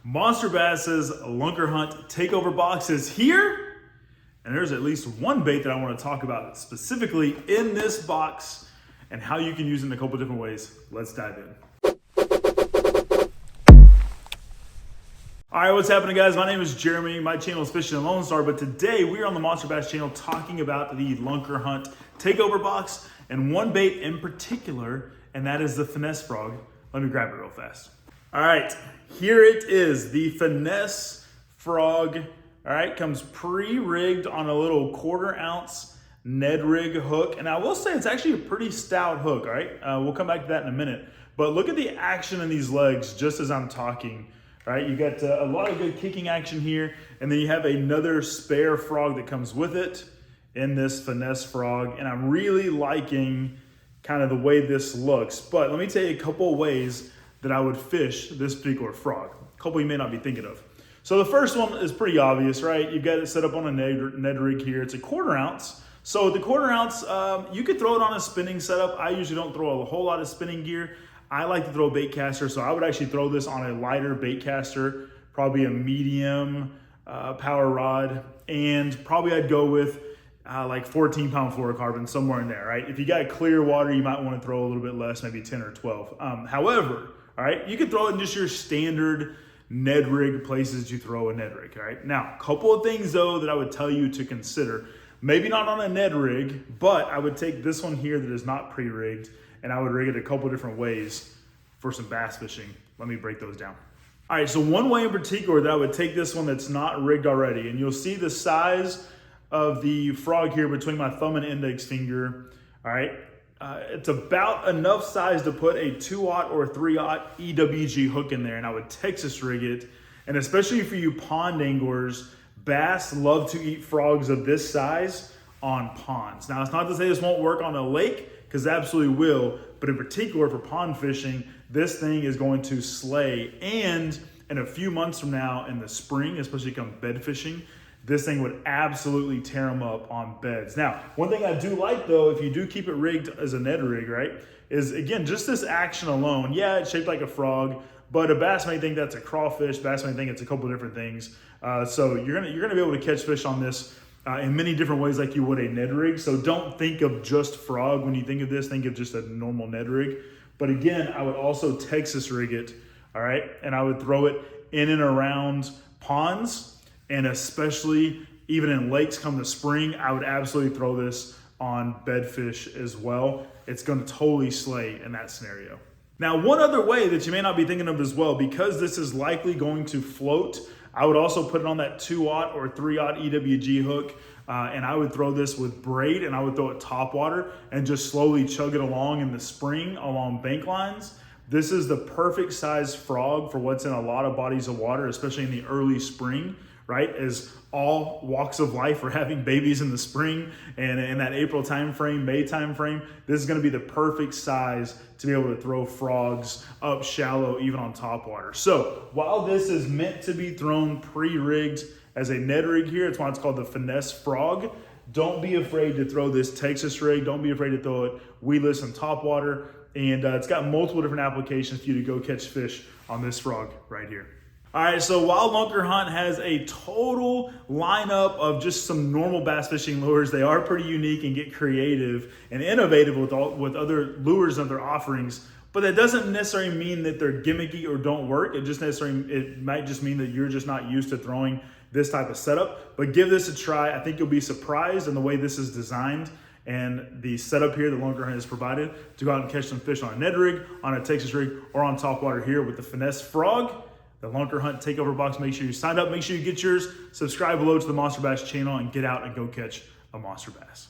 Monster Bass's Lunker Hunt Takeover box is here, and there's at least one bait that I want to talk about specifically in this box and how you can use it in a couple different ways. Let's dive in. All right, what's happening, guys? My name is Jeremy. My channel is Fishing and Lone Star, but today we are on the Monster Bass channel talking about the Lunker Hunt Takeover box and one bait in particular, and that is the Finesse Frog. Let me grab it real fast. All right, here it is, the Finesse Frog. All right, comes pre-rigged on a little 1/4 ounce Ned rig hook. And I will say it's actually a pretty stout hook, all right? We'll come back to that in a minute. But look at the action in these legs just as I'm talking, all right? You got a lot of good kicking action here. And then you have another spare frog that comes with it in this Finesse Frog. And I'm really liking kind of the way this looks. But let me tell you a couple of ways that I would fish this particular frog. A couple you may not be thinking of. So the first one is pretty obvious, right? You've got it set up on a Ned rig here. It's a 1/4 ounce. So the 1/4 ounce, you could throw it on a spinning setup. I usually don't throw a whole lot of spinning gear. I like to throw a bait caster, so I would actually throw this on a lighter bait caster, probably a medium power rod, and probably I'd go with like 14-pound fluorocarbon, somewhere in there, right? If you got clear water, you might want to throw a little bit less, maybe 10 or 12. However, all right, you could throw it in just your standard Ned rig places you throw a Ned rig, all right? Now, a couple of things though that I would tell you to consider. Maybe not on a Ned rig, but I would take this one here that is not pre-rigged and I would rig it a couple different ways for some bass fishing. Let me break those down. All right, so one way in particular that I would take this one that's not rigged already, and you'll see the size of the frog here between my thumb and index finger, all right? It's about enough size to put a 2/0 or 3/0 EWG hook in there, and I would Texas rig it. And especially for you pond anglers, bass love to eat frogs of this size on ponds. Now, it's not to say this won't work on a lake, because it absolutely will, but in particular for pond fishing, this thing is going to slay. And in a few months from now in the spring, especially come bed fishing, this thing would absolutely tear them up on beds. Now, one thing I do like though, if you do keep it rigged as a Ned rig, right, is again, just this action alone. Yeah, it's shaped like a frog, but a bass may think that's a crawfish. Bass may think it's a couple different things. So you're gonna be able to catch fish on this in many different ways like you would a Ned rig. So don't think of just frog when you think of this, think of just a normal Ned rig. But again, I would also Texas rig it, all right? And I would throw it in and around ponds, and especially even in lakes come the spring, I would absolutely throw this on bedfish as well. It's gonna totally slay in that scenario. Now, one other way that you may not be thinking of as well, because this is likely going to float, I would also put it on that 2/0 or 3/0 EWG hook, and I would throw this with braid, and I would throw it top water and just slowly chug it along in the spring along bank lines. This is the perfect size frog for what's in a lot of bodies of water, especially in the early spring, right? As all walks of life are having babies in the spring and in that April timeframe, May timeframe, this is gonna be the perfect size to be able to throw frogs up shallow, even on top water. So while this is meant to be thrown pre-rigged as a Ned rig here, it's why it's called the Finesse Frog. Don't be afraid to throw this Texas rig. Don't be afraid to throw it weedless on top water. And it's got multiple different applications for you to go catch fish on this frog right here. All right, so while Lunker Hunt has a total lineup of just some normal bass fishing lures, they are pretty unique and get creative and innovative with other lures and their offerings. But that doesn't necessarily mean that they're gimmicky or don't work. It might just mean that you're just not used to throwing this type of setup. But give this a try. I think you'll be surprised in the way this is designed and the setup here that Lunker Hunt has provided to go out and catch some fish on a Ned rig, on a Texas rig, or on top water here with the Finesse Frog. The Lunker Hunt Takeover box. Make sure you sign up, make sure you get yours, subscribe below to the Monster Bass channel, and get out and go catch a monster bass.